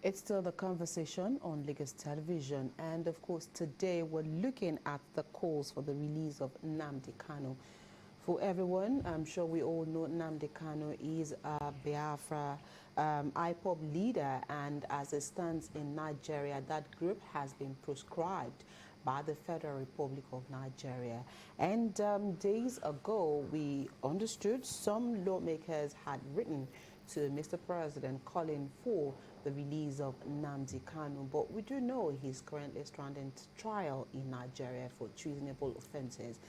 It's still the conversation on Lagos television, and of course today we're looking at the calls for the release of Nnamdi Kanu. For everyone, I'm sure we all know Nnamdi Kanu is a Biafra IPOB leader, and as it stands in Nigeria, that group has been proscribed by the Federal Republic of Nigeria. And days ago, we understood some lawmakers had written to Mr. President calling for the release of Nnamdi Kanu, but we do know he's currently standing trial in Nigeria for treasonable offences.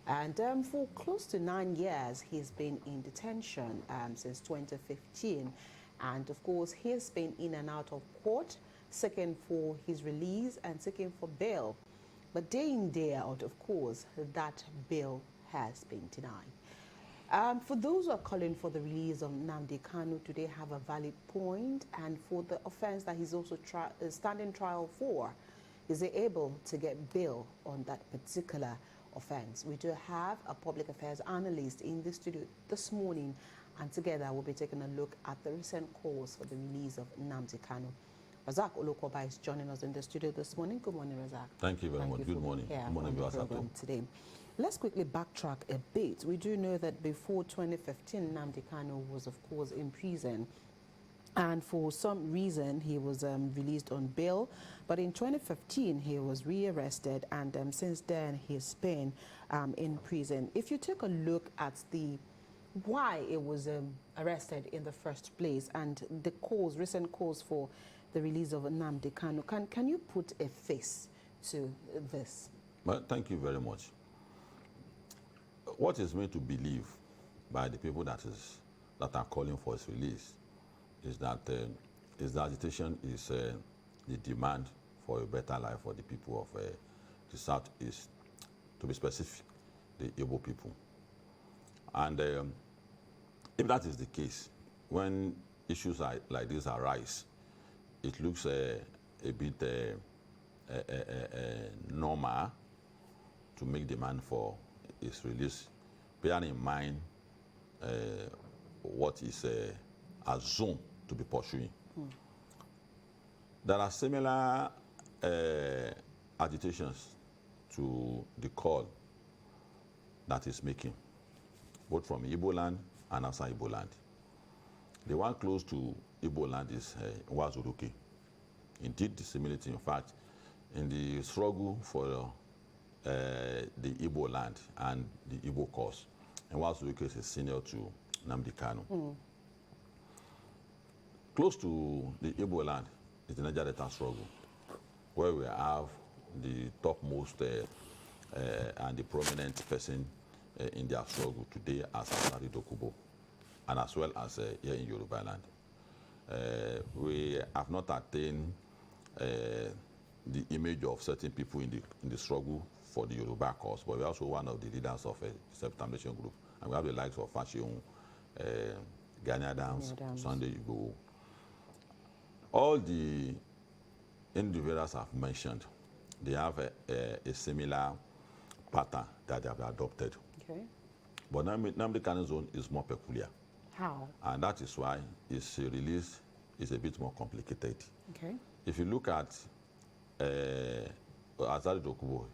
And for close to 9 years, he's been in detention since 2015. And of course, he's been in and out of court, seeking for his release and seeking for bail. But day in, day out, of course, that bail has been denied. For those who are calling for the release of Nnamdi Kanu, do they have a valid point? And for the offense that he's also standing trial for, is he able to get bail on that particular offense? We do have a public affairs analyst in the studio this morning, and together we'll be taking a look at the recent calls for the release of Nnamdi Kanu. Razak Olokoba is joining us in the studio this morning. Good morning, Razak. Thank you very much. Good morning. Good morning, program today. Let's quickly backtrack a bit. We do know that before 2015, Nnamdi Kanu was, of course, in prison. And for some reason, he was released on bail. But in 2015, he was rearrested. And since then, he's been in prison. If you take a look at why it was arrested in the first place and the recent calls for the release of Nnamdi Kanu, can you put a face to this? Well, thank you very much. What is made to believe by the people that are calling for his release is that his agitation is the demand for a better life for the people of the Southeast, to be specific, the Igbo people. And if that is the case, when issues like this arise, it looks a bit normal to make demand for his release, bearing in mind what is assumed to be pursuing. There are similar agitations to the call that is making, both from Igbo land and outside Igbo land. The one close to Igbo land is Wazuruke. Indeed, the similarity, in fact, in the struggle for the Igbo land and the Igbo cause, and Wazuruke is a senior to Nnamdi Kanu. Close to the Igbo land is the Niger Delta struggle, where we have the topmost and the prominent person in their struggle today as Asari Dokubo, and as well as here in Yoruba land. We have not attained the image of certain people in the struggle for the Yoruba cause, but we're also one of the leaders of a self-determination group. And we have the likes of Fashion, Gani Adams, Sunday Igboho. All the individuals I've mentioned, they have a similar pattern that they have adopted. Okay. But Nnamdi Kanu's own is more peculiar. How? And that is why his release is a bit more complicated. Okay. If you look at Asari Dokubo,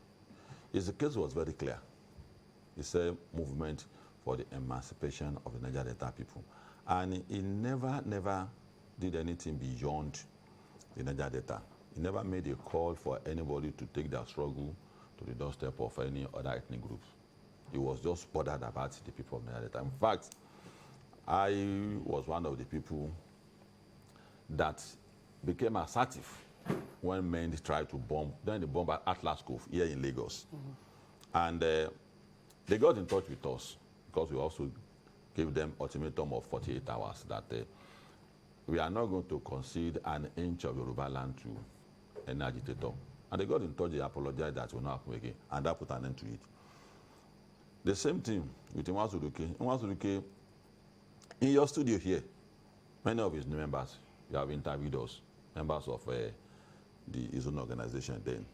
his case was very clear. It's a movement for the emancipation of the Niger Delta people. And he never did anything beyond the Niger Delta. He never made a call for anybody to take their struggle to the doorstep of any other ethnic groups. He was just bothered about the people of Niger Delta. In fact, I was one of the people that became assertive when men tried to bomb, then they bombed Atlas Cove here in Lagos. And they got in touch with us because we also gave them ultimatum of 48 hours that we are not going to concede an inch of Yoruba land to an agitator. And they got in touch, they apologized, that will not happen again, and that put an end to it. The same thing with Nwazuruke. Nwazuruke, in your studio here, many of his members, you have interviewed us, members of his own organization then.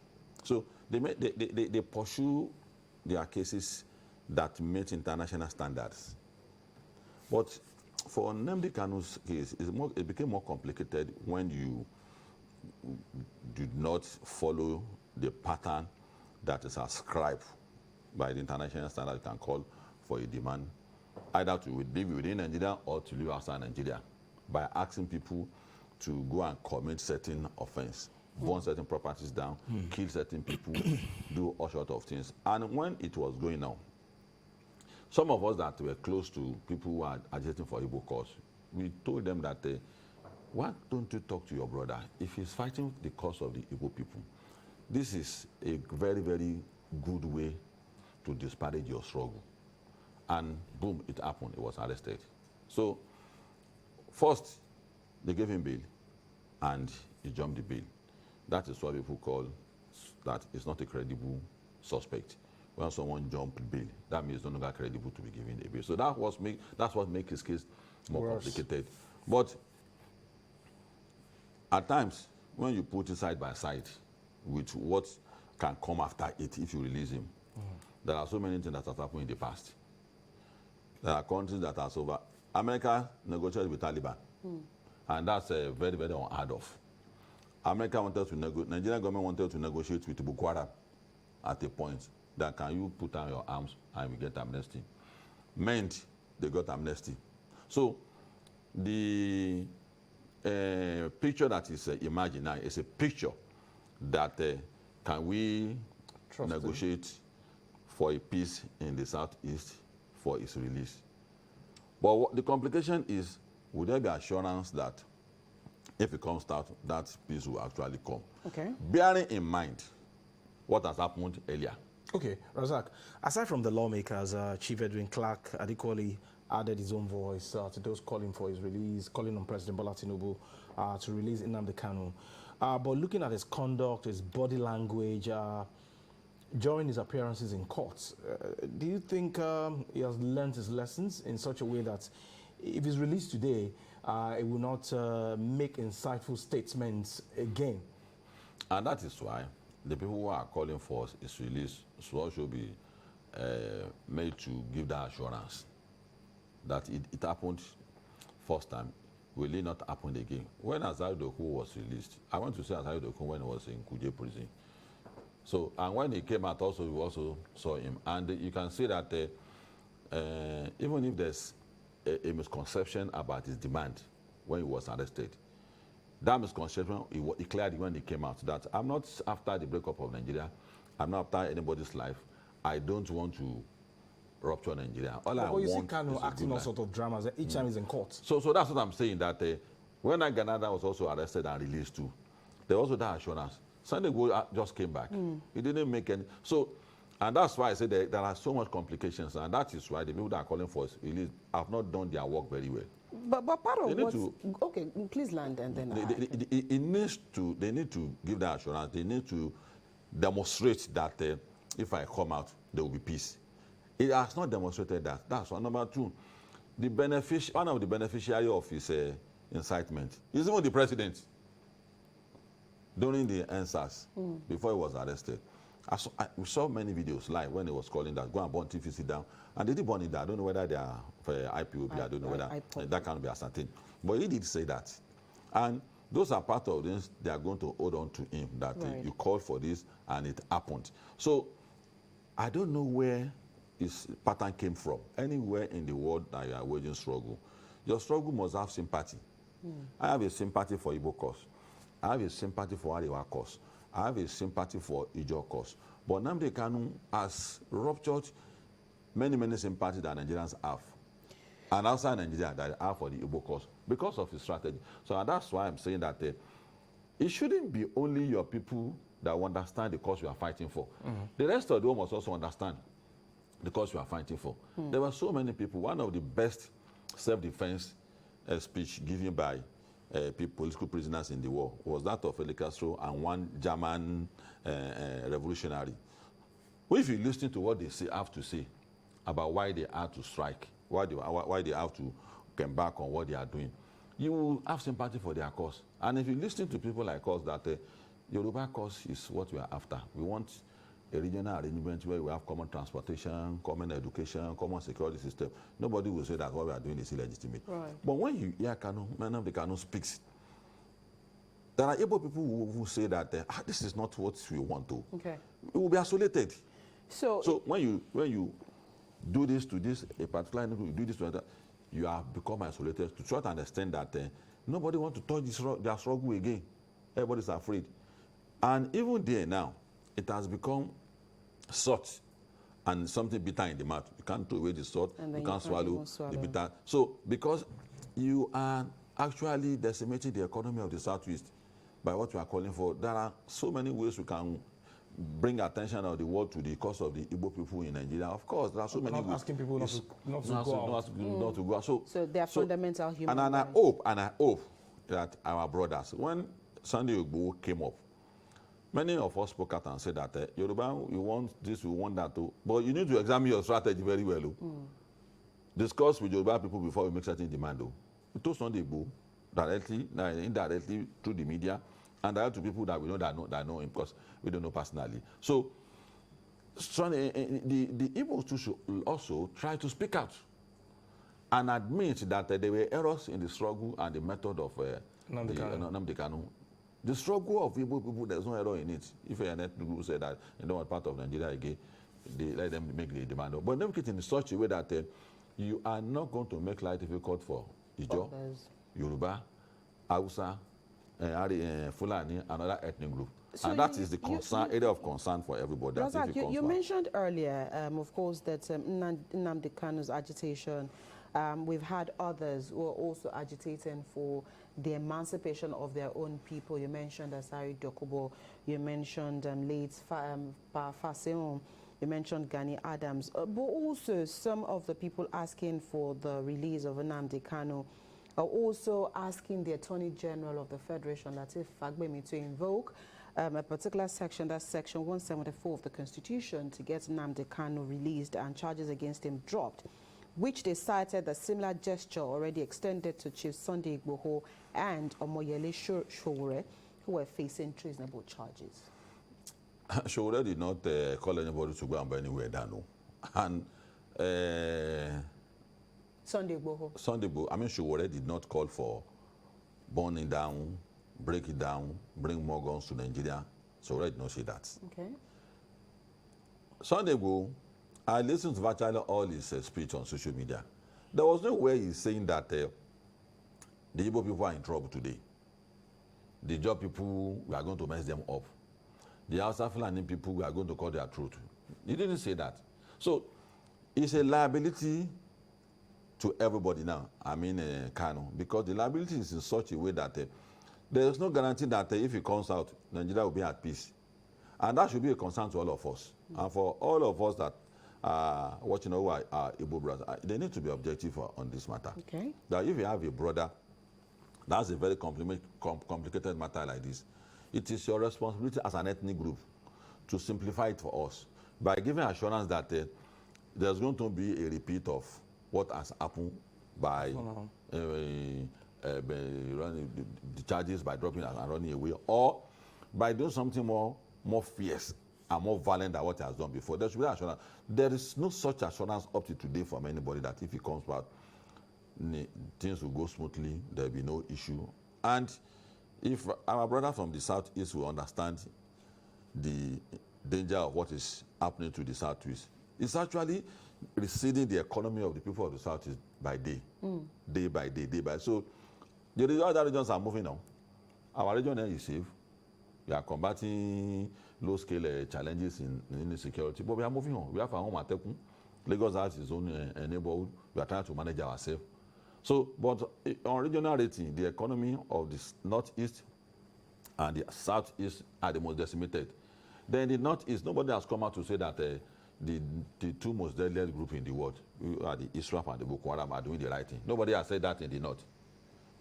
So they pursue their cases that meet international standards. But for Nnamdi Kanu's case, it became more complicated when you did not follow the pattern that is ascribed by the international standard, you can call for a demand, either to live within Nigeria or to live outside Nigeria, by asking people to go and commit certain offense, burn certain properties down, kill certain people, do all sorts of things. And when it was going on, some of us that were close to people who are agitating for Igbo cause, we told them that, why don't you talk to your brother? If he's fighting the cause of the Igbo people, this is a very, very good way to disparage your struggle. And boom, it happened. He was arrested. So first, they gave him bail, and he jumped the bail. That is what people call that is not a credible suspect. When someone jumped bail, that means no longer credible to be given a bail. So that's what makes his case more complicated. But at times, when you put it side by side with what can come after it if you release him, there are so many things that have happened in the past. There are countries that are over. America negotiated with Taliban, and that's very, very unheard of. America wanted to negotiate. Nigerian government wanted to negotiate with Boko Haram at a point. That can you put down your arms and we get amnesty? Meant they got amnesty. So the picture that is imagined now is a picture that can we negotiate for a peace in the southeast for its release. But the complication is, would there be assurance that if it comes out, that peace will actually come? Okay. Bearing in mind what has happened earlier. Okay, Razak, aside from the lawmakers, Chief Edwin Clark adequately added his own voice to those calling for his release, calling on President Bola Tinubu to release Nnamdi Kanu. But looking at his conduct, his body language, during his appearances in courts, do you think he has learned his lessons in such a way that if he's released today, it will not make insightful statements again? And that is why the people who are calling for his release should be made to give that assurance that it happened first time, will it not happen again? When Azaru Doku was released, I want to say Azaru Doku when he was in Kuje prison. So, and when he came out also, we also saw him. And you can see that even if there's a misconception about his demand when he was arrested, that misconception, he cleared when he came out, that I'm not after the breakup of Nigeria, I'm not after anybody's life, I don't want to rupture Nigeria. All I want is a good life. You see Kanu acting all sort of dramas each time he's in court. So that's what I'm saying, that when Ganada was also arrested and released too, there was also that assurance. Sunday just came back. He didn't make any. So, and that's why I say there are so much complications, and that is why the people that are calling for his release have not done their work very well. But part of what's... Okay, please land and then... They need to give that assurance. They need to demonstrate that if I come out, there will be peace. It has not demonstrated that. That's one. Number two, one of the beneficiaries of his incitement is even the president. During the answers, before he was arrested, we saw many videos live when he was calling that, go and burn TVC down. And they did burn it down. I don't know whether they are for IPOB, I don't know whether that can be ascertained. But he did say that. And those are part of this, they are going to hold on to him, that you called for this and it happened. So I don't know where his pattern came from. Anywhere in the world that you are waging struggle, your struggle must have sympathy. I have a sympathy for Igbo cause. I have a sympathy for Arewa cause. I have a sympathy for Ijaw cause. But Nnamdi Kanu has ruptured many, many sympathies that Nigerians have. And outside Nigeria, that are for the Igbo cause because of his strategy. So that's why I'm saying that it shouldn't be only your people that understand the cause you are fighting for. The rest of the world must also understand the cause you are fighting for. There were so many people. One of the best self-defense speech given by political prisoners in the war was that of Fidel Castro and one German revolutionary. Well, if you listen to what they have to say about why they had to strike, why they have to come back on what they are doing, you will have sympathy for their cause. And if you listen to people like us, that Yoruba cause is what we are after. We want a regional arrangement where we have common transportation, common education, common security system. Nobody will say that what we are doing is illegitimate. Right. But when you hear Nnamdi Kanu speaks, There are Igbo people who say that this is not what we want to. Okay. We will be isolated. So when you do this to this a particular group, you do this to another, you have become isolated to try to understand that nobody wants to touch their struggle again. Everybody's afraid. And even there now, it has become salt and something bitter in the mouth. You can't throw away the salt, And then you can't swallow swallow the bitter. So because you are actually decimating the economy of the Southwest by what you are calling for, there are so many ways we can bring attention of the world to the cause of the Igbo people in Nigeria. Of course, there are so many ways. Asking people not to go out. So they are fundamental human and rights. I hope that our brothers, when Sunday Igbo came up, many of us spoke out and said that Yoruba, we want this, we want that too. But you need to examine your strategy very well. Discuss with Yoruba people before we make certain demand. We told Sunday Igbo directly, indirectly through the media, and direct to people that we know that know him, because we don't know personally. So, the Igbos too should also try to speak out and admit that there were errors in the struggle and the method of Nnamdi Kanu. The struggle of Igbo people, there's no error in it. If a ethnic group say that they don't want part of Nigeria again, they let them make the demand. But make it in such a way that you are not going to make life difficult for Ijo, Yoruba, Hausa, Fulani, and other ethnic group. So and that is the area of concern for everybody. Razak, you mentioned earlier, of course, that Nnamdi Kanu's agitation, we've had others who are also agitating for the emancipation of their own people. You mentioned Asari Dokubo, you mentioned late Faseon, you mentioned Gani Adams, but also some of the people asking for the release of Nnamdi Kanu are also asking the Attorney General of the Federation, Lateef Fagbemi, to invoke a particular section, that's Section 174 of the Constitution, to get Nnamdi Kanu released and charges against him dropped, which they cited a similar gesture already extended to Chief Sunday Igboho and Omoyele Sowore, who were facing treasonable charges. Sowore did not call anybody to go and buy anywhere down. No. And Sunday Igboho, Sowore did not call for burning down, break it down, bring more guns to Nigeria. Sowore did not say that. Okay. Sunday Igboho, I listened to virtually all his speech on social media. There was no way he's saying that the Igbo people are in trouble today. The Job people, we are going to mess them up. The Hausa Fulani people, we are going to call their truth. He didn't say that. So it's a liability to everybody now, Kanu, because the liability is in such a way that there is no guarantee that if he comes out, Nigeria will be at peace. And that should be a concern to all of us. And for all of us that watching our Igbo brothers, they need to be objective on this matter. Okay. That if you have a brother, that's a very complicated matter like this. It is your responsibility as an ethnic group to simplify it for us by giving assurance that there's going to be a repeat of what has happened by the charges by dropping and running away, or by doing something more fierce and more violent than what he has done before. There should be assurance. There is no such assurance up to today from anybody that if he comes back, things will go smoothly, there will be no issue. And if our brother from the Southeast will understand the danger of what is happening to the Southeast, it's actually receding the economy of the people of the Southeast by day, day by day, day by day. So the other regions are moving on. Our region here is safe. We are combating low-scale challenges in insecurity, but we are moving on. We have our own Matekun. Lagos has its own neighborhood. We are trying to manage ourselves. So, but on regional rating, the economy of the Northeast and the Southeast are the most decimated. Then the Northeast, nobody has come out to say that the two most deadly groups in the world, are the ISWAP and the Boko Haram, are doing the right thing. Nobody has said that in the North.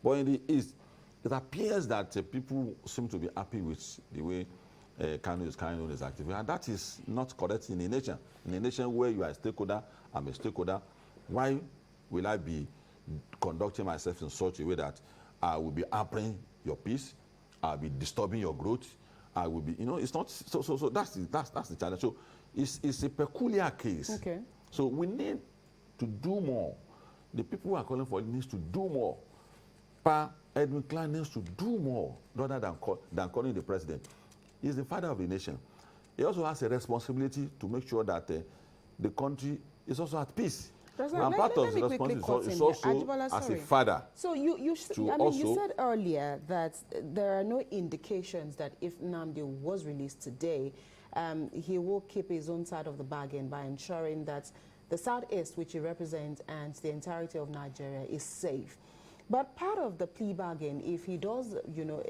But in the East, it appears that people seem to be happy with the way Kanu is carrying on his activity. And that is not correct in a nation. In a nation where you are a stakeholder, I'm a stakeholder, why will I be conducting myself in such a way that I will be hampering your peace, I'll be disturbing your growth, I will be, it's not, so that's the challenge. So it's a peculiar case. Okay. So we need to do more. The people who are calling for it needs to do more. Edwin Clark needs to do more rather than calling the president. He's the father of the nation. He also has a responsibility to make sure that the country is also at peace. And part of the responsibility is also as a father. So you said earlier that there are no indications that if Nnamdi was released today, he will keep his own side of the bargain by ensuring that the Southeast, which he represents, and the entirety of Nigeria is safe. But part of the plea bargain, if he does, you know,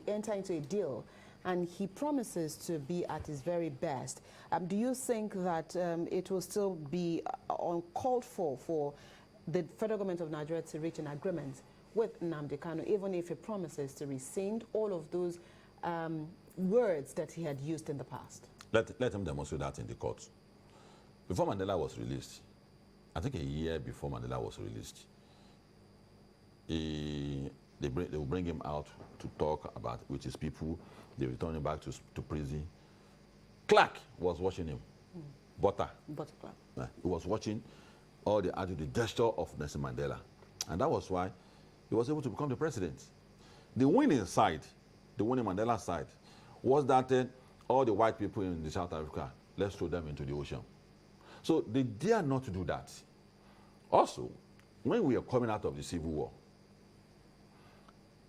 enter into a deal and he promises to be at his very best, do you think that it will still be uncalled for the federal government of Nigeria to reach an agreement with Nnamdi Kanu, even if he promises to rescind all of those words that he had used in the past? Let him demonstrate that in the court. Before Mandela was released, I think a year before Mandela was released, they will bring him out to talk about with his people. They return him back to prison. Clark was watching him. Butter Clark. He was watching all the attitude, the gesture of Nelson Mandela. And that was why he was able to become the president. The winning side, the winning Mandela side, was that all the white people in the South Africa, let's throw them into the ocean. So they dare not to do that. Also, when we are coming out of the Civil War,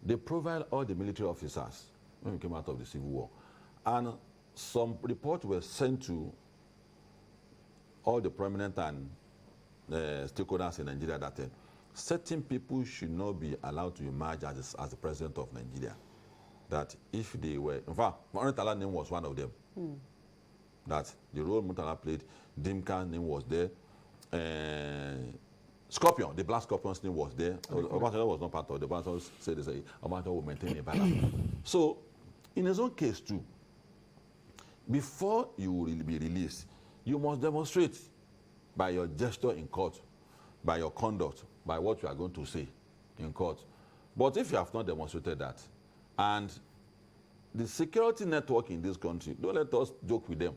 they profiled all the military officers when we came out of the Civil War. And some reports were sent to all the prominent and stakeholders in Nigeria that certain people should not be allowed to emerge as the president of Nigeria. That if they were, in fact, Murtala's name was one of them. That the role Murtala played, Dimka's name was there. Scorpion, the Black Scorpion's name was there. Obasanjo was not part of the Obasanjo said they say Obasanjo will maintain a balance. So, in his own case too, before you will be released, you must demonstrate by your gesture in court, by your conduct, by what you are going to say in court. But if you have not demonstrated that, and the security network in this country, don't let us joke with them.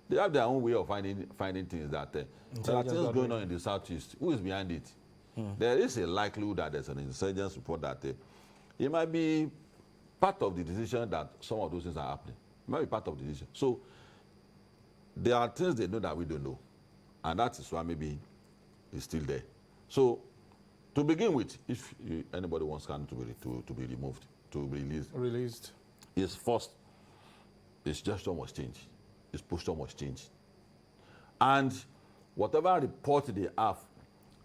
They have their own way of finding things that there are things going on in the Southeast. Who is behind it? There is a likelihood that there's an intelligence report that it might be part of the decision that some of those things are happening. It might be part of the decision. So there are things they know that we don't know. And that is why maybe it's still there. So to begin with, if anybody wants Kanu to be removed, to be released, his first, his gesture must change. His posture must change. And whatever report they have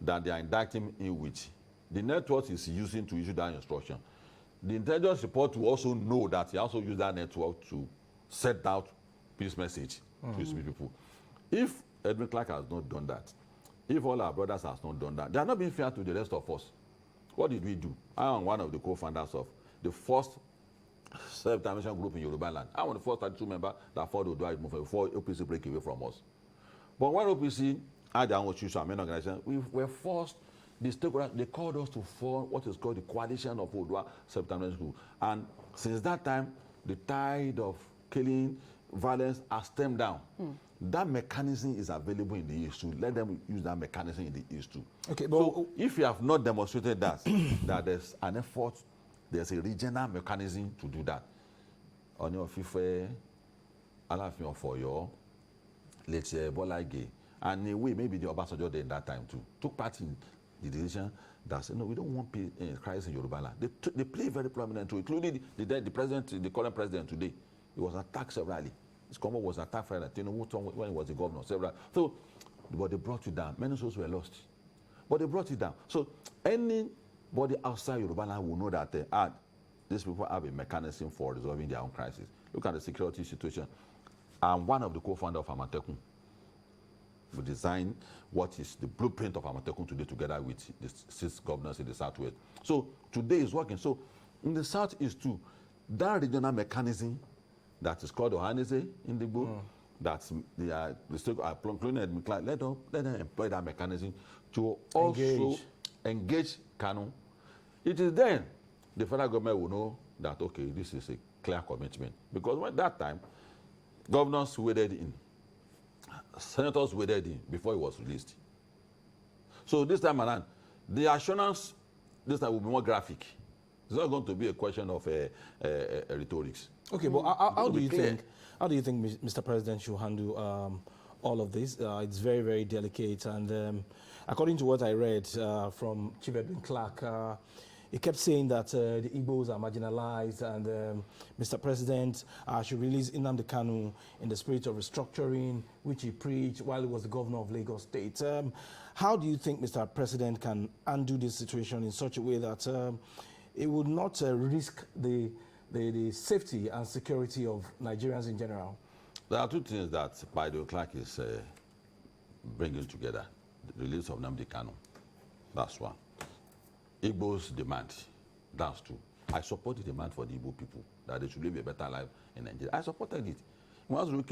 that they are indicting him in which, the network is using to issue that instruction. The intelligence report will also know that he also used that network to set out peace message to his people. If Edwin Clark has not done that, if all our brothers have not done that, they are not being fair to the rest of us. What did we do? I am one of the co-founders of the first self-determination group in Yoruba land. I was the first 32 members that fought the Odua movement before OPC break away from us. But when OPC had their own issues and main organization, we were forced, the stakeholders, they called us to form what is called the coalition of Odua self-determination group. And since that time, the tide of killing, violence has stemmed down. That mechanism is available in the East too. Let them use that mechanism in the East too. Okay, but so if you have not demonstrated that, that there's an effort, there's a regional mechanism to do that. On your FIFA, Alafin for your, let's say, Bolage, and in a way, maybe the Obasanjo in that time too, took part in the decision that said, no, we don't want crisis in Yoruba land. They play very prominent too, including the president, the current president today. He was attacked severally. His command was attacked for that. You know, when he was the governor, several. So, but they brought it down. Many souls were lost. But they brought it down. So, anybody outside Yoruba land will know that these people have a mechanism for resolving their own crisis. Look at the security situation. I'm one of the co-founders of Amatekun. We designed what is the blueprint of Amatekun today together with the 6 governors in the Southwest. So, today is working. So, in the Southeast too, that regional mechanism that is called Ohanese in the book, that's the state are let them employ that mechanism to also engage Kanu. It is then the federal government will know that, okay, this is a clear commitment. Because when that time, governors waded in, senators waded in before he was released. So this time around, the assurance this time will be more graphic. It's It's not going to be a question of rhetorics. Okay, but how do you clear. think Mr. President should handle all of this? It's very, very delicate, and according to what I read from Chief Edwin Clark, he kept saying that the Igbos are marginalized, and Mr. President should release Nnamdi Kanu in the spirit of restructuring, which he preached while he was the governor of Lagos State. How do you think Mr. President can undo this situation in such a way that it would not risk the safety and security of Nigerians in general? There are two things that Edwin Clark is bringing together. The release of Nnamdi Kanu, that's one. Igbo's demand, that's two. I support the demand for the Igbo people, that they should live a better life in Nigeria. I supported it. Once we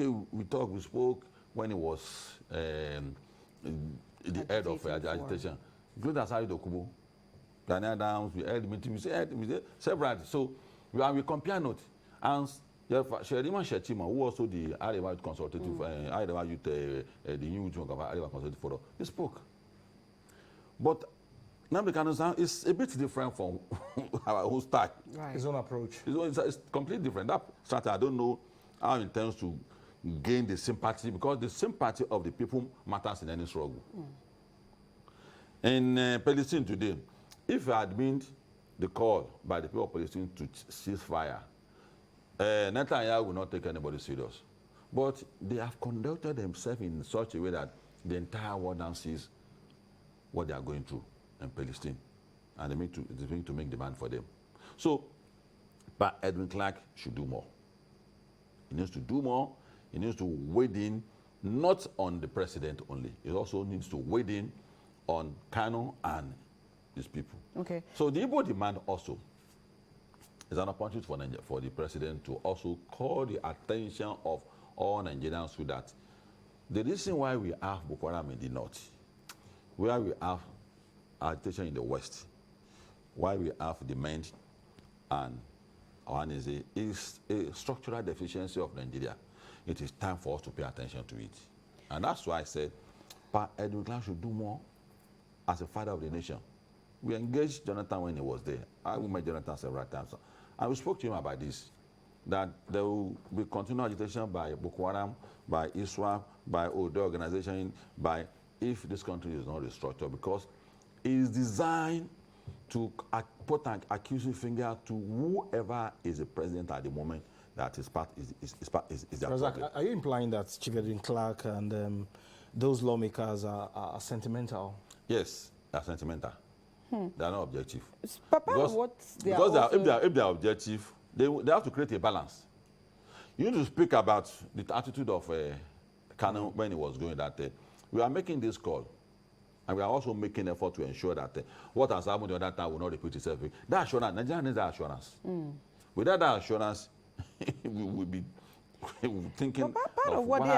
talked, we spoke when it was the head of agitation. Including Asari Dokubo, Daniel Downs, we held meeting, we said several. So we compare notes. And Sheriman Shetima, who also the Arewa Youth Consultative, Arewa Youth, the new Youth of Arewa Consultative Forum, he spoke. But Nnamdi Kanu is a bit different from our own style. Right. His own approach. It's completely different. That strategy, I don't know how it intends to gain the sympathy, because the sympathy of the people matters in any struggle. In Palestine today, if you admit the call by the people of Palestine to cease fire, Netanyahu will not take anybody serious. But they have conducted themselves in such a way that the entire world now sees what they are going through in Palestine, and they need to make demand for them. So, but Edwin Clark should do more. He needs to do more. He needs to wade in, not on the president only. He also needs to wade in on Kanu and his people. Okay. So the Igbo demand also is an opportunity for the president to also call the attention of all Nigerians to that. The reason why we have Boko Haram in the north, where we have agitation in the west, why we have demand and Ohaneze, is a structural deficiency of Nigeria. It is time for us to pay attention to it. And that's why I said, Edwin Clark should do more as a father of the nation. We engaged Jonathan when he was there. I met Jonathan several times. And we spoke to him about this, that there will be continued agitation by Boko Haram, by ISWAP, by other organizations, by if this country is not restructured, because it is designed to put an accusing finger to whoever is the president at the moment that is their problem. Are you implying that Chief Edwin Clark and those lawmakers are sentimental? Yes, they are sentimental. They are not objective. But if they are objective, they have to create a balance. You need to speak about the attitude of Kanu when he was going that we are making this call, and we are also making effort to ensure that what has happened the other time will not repeat itself. That assurance, Nigeria needs that assurance. Without that assurance, we will be thinking. But part of what they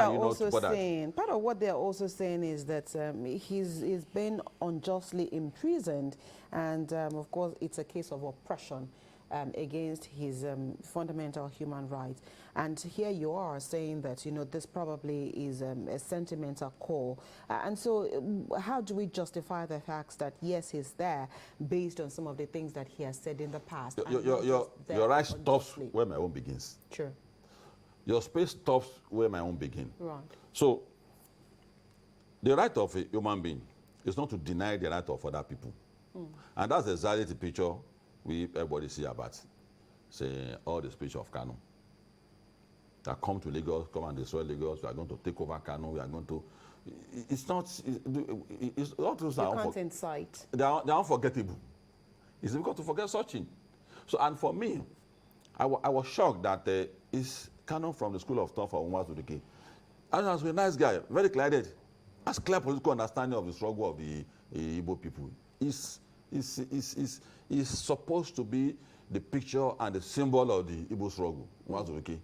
are also saying is that he's been unjustly imprisoned, and of course it's a case of oppression against his fundamental human rights. And here you are saying that this probably is a sentimental call, and so how do we justify the facts that yes, he's there based on some of the things that he has said in the past? Your right stops where my own begins. Sure. Your space stops where my own begin. Right. So, the right of a human being is not to deny the right of other people. And that's exactly the picture everybody see about, say, all the speech of Kanu. That come to Lagos, come and destroy Lagos, we are going to take over Kanu, we are going to... It's not those You can't incite. They are unforgettable. It's difficult to forget such thing. So, and for me, I was shocked that it's Kanu from the school of thought for Umar to the king. And as a nice guy, very clear-headed, has clear political understanding of the struggle of the Igbo people. Is supposed to be the picture and the symbol of the Igbo struggle, Umar to the king.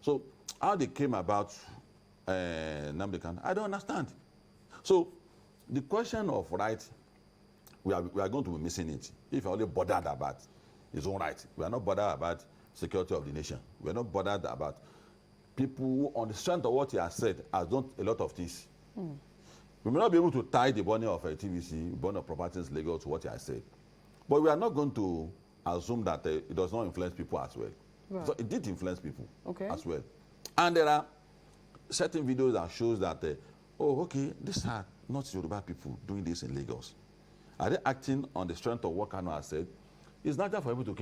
So how they came about Nnamdi Kanu, I don't understand. So the question of right, we are going to be missing it. If you're only bothered about his own right, we are not bothered about security of the nation. We are not bothered about people who, on the strength of what he has said, has done a lot of things. We may not be able to tie the burning of TVC, burning of properties in Lagos to what he has said. But we are not going to assume that it does not influence people as well. Right. So it did influence people as well. Okay. And there are certain videos that shows that, oh, okay, these are not Yoruba people doing this in Lagos. Are they acting on the strength of what Kanu has said? It's not just for people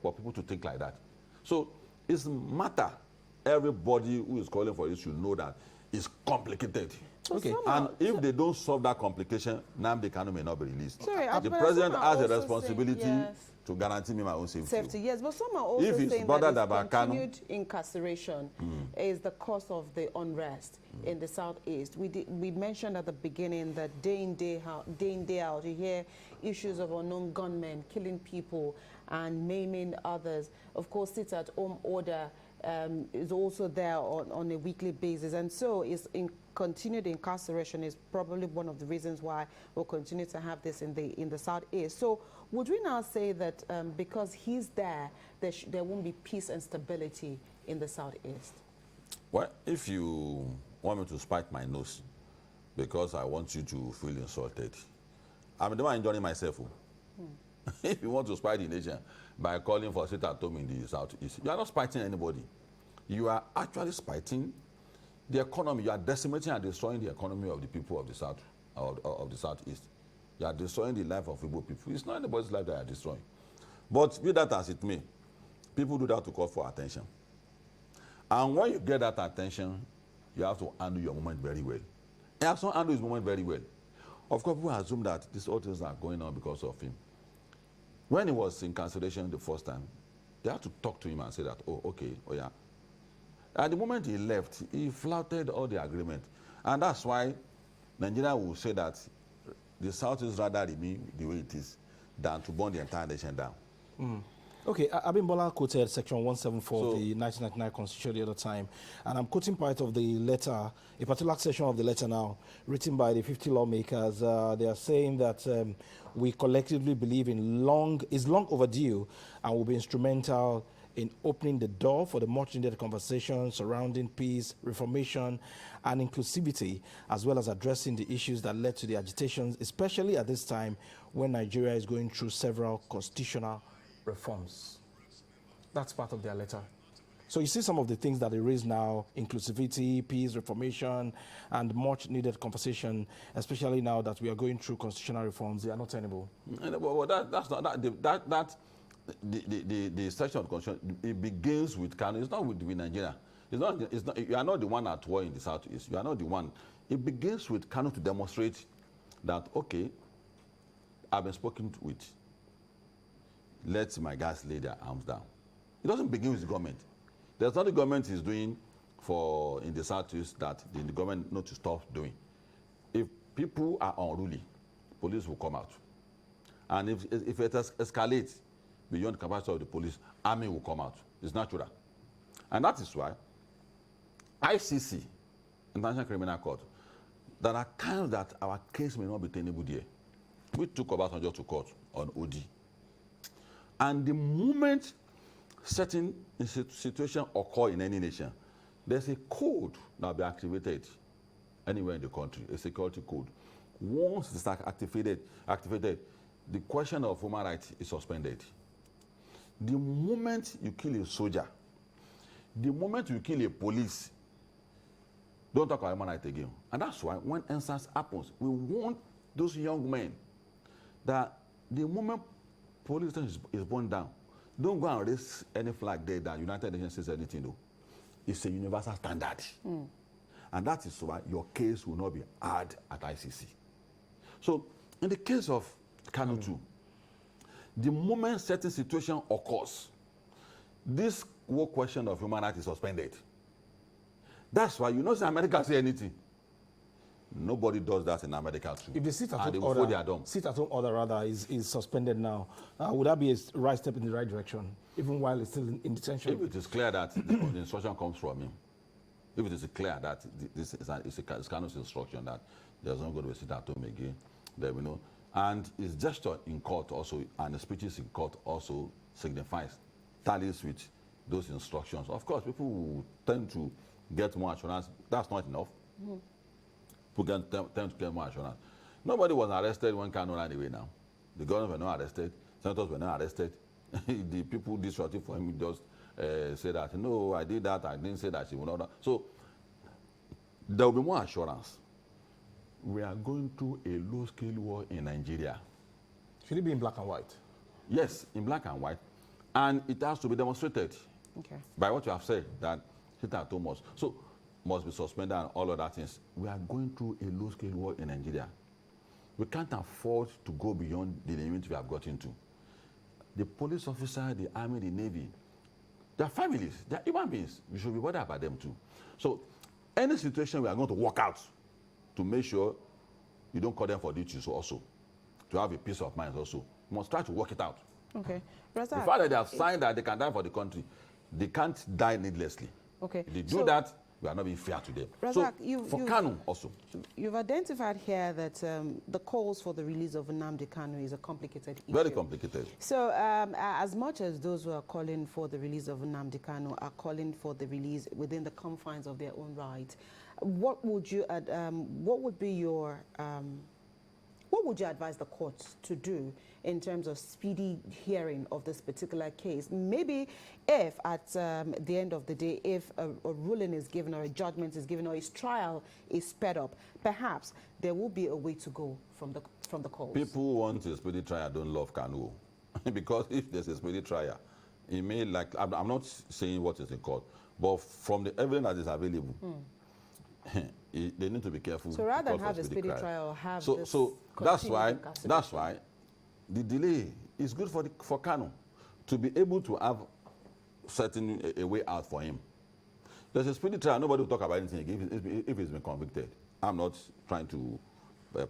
for people to think like that. So it's matter. Everybody who is calling for it should know that it's complicated. Okay. And if they don't solve that complication, Nnamdi Kanu may not be released. Sorry, The president has a also responsibility saying, yes, to guarantee me my own safety. yes, but some are also If it's saying bothered that about Kanu, continued incarceration is the cause of the unrest in the southeast. We mentioned at the beginning that day in, day out, you hear issues of unknown gunmen killing people and maiming others. Of course, sit-at-home order is also there on a weekly basis, and so continued incarceration is probably one of the reasons why we'll continue to have this in the southeast. So would we now say that because he's there won't be peace and stability in the southeast? Well, if you want me to spike my nose because I want you to feel insulted, I'm the one enjoying myself. If you want to spite the nation by calling for sit-at-home in the southeast, you are not spiting anybody. You are actually spiting the economy. You are decimating and destroying the economy of the people of the south, of the southeast. You are destroying the life of Igbo people. It's not anybody's life that you are destroying. But be that as it may, people do that to call for attention. And when you get that attention, you have to handle your moment very well. He has not handled his moment very well. Of course, people assume that these all things are going on because of him. When he was in cancellation the first time, they had to talk to him and say that, oh, okay, oh yeah. At the moment he left, he flouted all the agreement. And that's why Nigeria will say that the South is rather remain the way it is than to burn the entire nation down. Okay, Abimbola quoted Section 174 of the 1999 Constitution the other time, and I'm quoting part of the letter, a particular section of the letter now, written by the 50 lawmakers. They are saying that we collectively believe is long overdue and will be instrumental in opening the door for the much-needed conversation surrounding peace, reformation, and inclusivity, as well as addressing the issues that led to the agitations, especially at this time when Nigeria is going through several constitutional reforms. That's part of their letter. So you see some of the things that they raise now: inclusivity, peace, reformation, and much needed conversation, especially now that we are going through constitutional reforms. They are not tenable. Well, that's not the section of constitution. It begins with Kanu. It's not with Nigeria. It's not. You are not the one at war in the southeast. You are not the one. It begins with Kanu to demonstrate that, okay, I've been spoken with. Let my guys lay their arms down. It doesn't begin with the government. There's nothing the government is doing in the southeast that the government not to stop doing. If people are unruly, police will come out. And if it escalates beyond the capacity of the police, army will come out. It's natural. And that is why ICC, International Criminal Court, there are times that our case may not be tenable there. We took Obasanjo to court on OD. And the moment certain situation occur in any nation, there's a code that will be activated anywhere in the country, a security code. Once it's activated, the question of human rights is suspended. The moment you kill a soldier, the moment you kill a police, don't talk about human rights again. And that's why when instance happens, we want those young men that the moment police station is burned down, don't go and raise any flag there that United Nations says anything though. It's a universal standard. And that is why your case will not be heard at ICC. So in the case of Kanu too, the moment certain situation occurs, this whole question of human rights is suspended. That's why you know America say anything. Nobody does that in America too. If the sit-at-home order rather is suspended now, would that be a right step in the right direction, even while it's still in detention? If it is clear that the instruction comes from him, if it is clear that this is it's Kanu's instruction that there's not going to be sit-at-home again, then we know. And his gesture in court also, and the speeches in court also signifies, tallies with those instructions. Of course, people will tend to get more assurance. That's not enough. People tend to get more assurance. Nobody was arrested when Kanu ran away now. The governors were not arrested. Senators were not arrested. the people disruptive for him just say that, no, I did that, I didn't say that, she will not. So there will be more assurance. We are going through a low-scale war in Nigeria. Should it be in black and white? Yes, in black and white. And it has to be demonstrated by what you have said, that Satan told us. So must be suspended and all other things. We are going through a low-scale war in Nigeria. We can't afford to go beyond the limit we have got into. The police officer, the army, the navy, they are families, they are human beings. We should be bothered about them too. So any situation we are going to work out to make sure you don't call them for duties also, to have a peace of mind also. You must try to work it out. Okay. The fact that they have signed that they can die for the country, they can't die needlessly. Okay. If they do that, we are not being fair to them. Razak, so Kanu also. You've identified here that the calls for the release of Nnamdi Kanu is a complicated issue. Very complicated. So as much as those who are calling for the release of Nnamdi Kanu are calling for the release within the confines of their own right, what would be your what would you advise the courts to do in terms of speedy hearing of this particular case? Maybe if at the end of the day, if a ruling is given or a judgment is given or his trial is sped up, perhaps there will be a way to go from the courts. People who want a speedy trial don't love Kanu. Because if there's a speedy trial, it may, like, I'm not saying what is in court, but from the evidence that is available, they need to be careful. So rather than have a speedy trial, have this. So that's why the delay is good for Kanu to be able to have a way out for him. There's a speedy trial. Nobody will talk about anything again if he's been convicted. I'm not trying to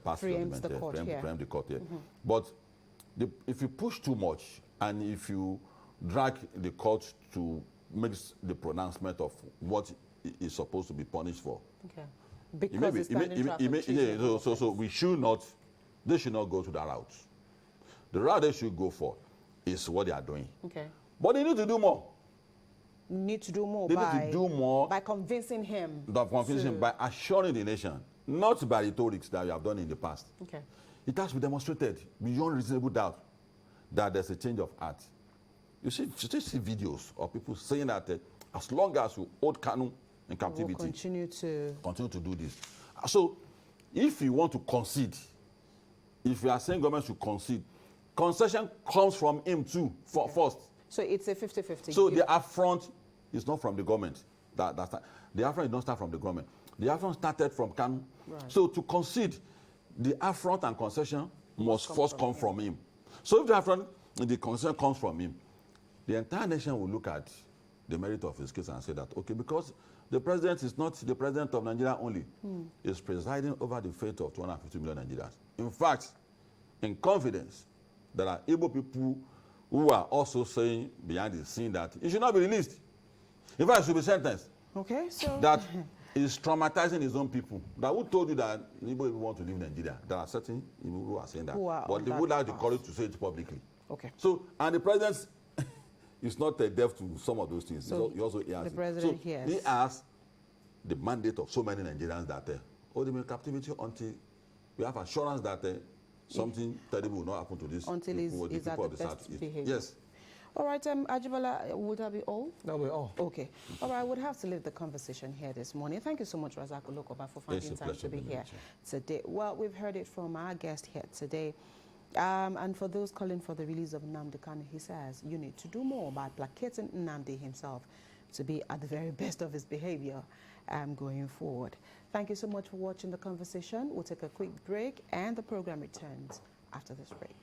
pass preempt the court here. But if you push too much and if you drag the court to make the pronouncement of what is supposed to be punished for, because so we should not. They should not go to that route. The route they should go for is what they are doing. But they need to do more. Need to do more. They need to do more by convincing him. By assuring the nation, not by rhetorics that we have done in the past. It has to be demonstrated beyond reasonable doubt that there's a change of heart. You see videos of people saying that as long as we hold Kanu in captivity, we'll continue to do this. So, if you want to concede, if you are saying government should concede, concession comes from him too, first. So it's a 50-50. So the affront is not from the government. The affront did not start from the government. The affront started from Kanu. So to concede, the affront and concession must first come from him. So if the affront and the concession comes from him, the entire nation will look at the merit of his case and say that, okay, because the president is not the president of Nigeria only. He's presiding over the fate of 250 million Nigerians. In fact, in confidence, there are Igbo people who are also saying behind the scene that he should not be released. In fact, he should be sentenced. So that is traumatizing his own people. That who told you that Igbo people want to live in Nigeria? There are certain Igbo who are saying that. But they would have the courage to say it publicly. So, and the president is not deaf to some of those things. So he also hears the president hears. He has the mandate of so many Nigerians that hold them in captivity until we have assurance that something terrible will not happen to this. Until he's at the best behavior. Yes. All right, Ajibala, would that be all? That will be all. Okay. All right, I would have to leave the conversation here this morning. Thank you so much, Razak Olokoba, for finding time to be here today. Well, we've heard it from our guest here today. And for those calling for the release of Nnamdi Kanu, he says you need to do more by placating Nnamdi himself to be at the very best of his behavior going forward. Thank you so much for watching the conversation. We'll take a quick break and the program returns after this break.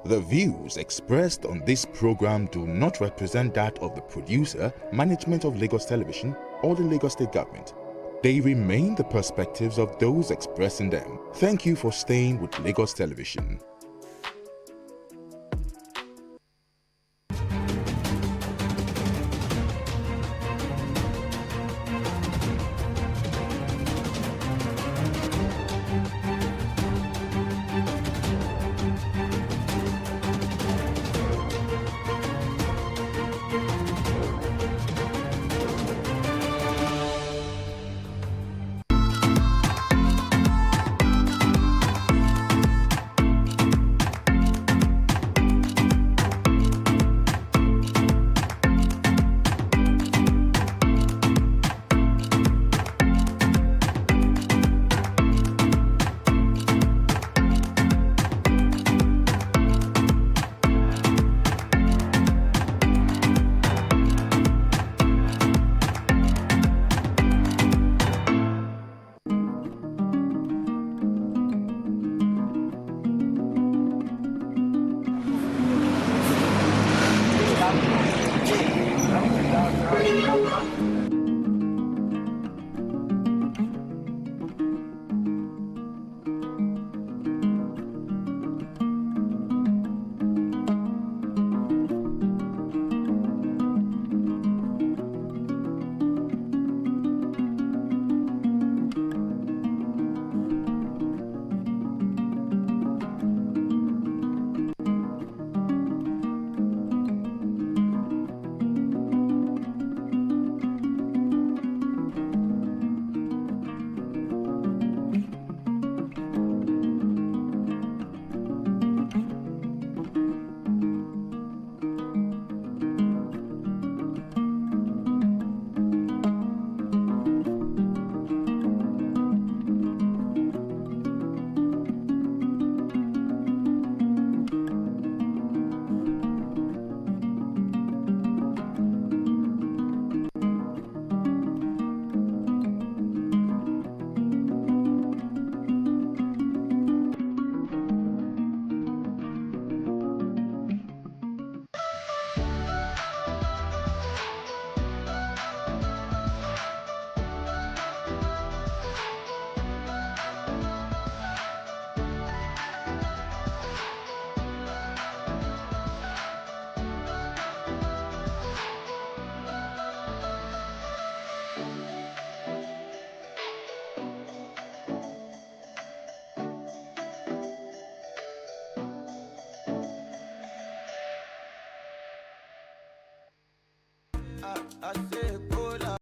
The views expressed on this program do not represent that of the producer, management of Lagos Television, or the Lagos State Government. They remain the perspectives of those expressing them. Thank you for staying with Lagos Television. I say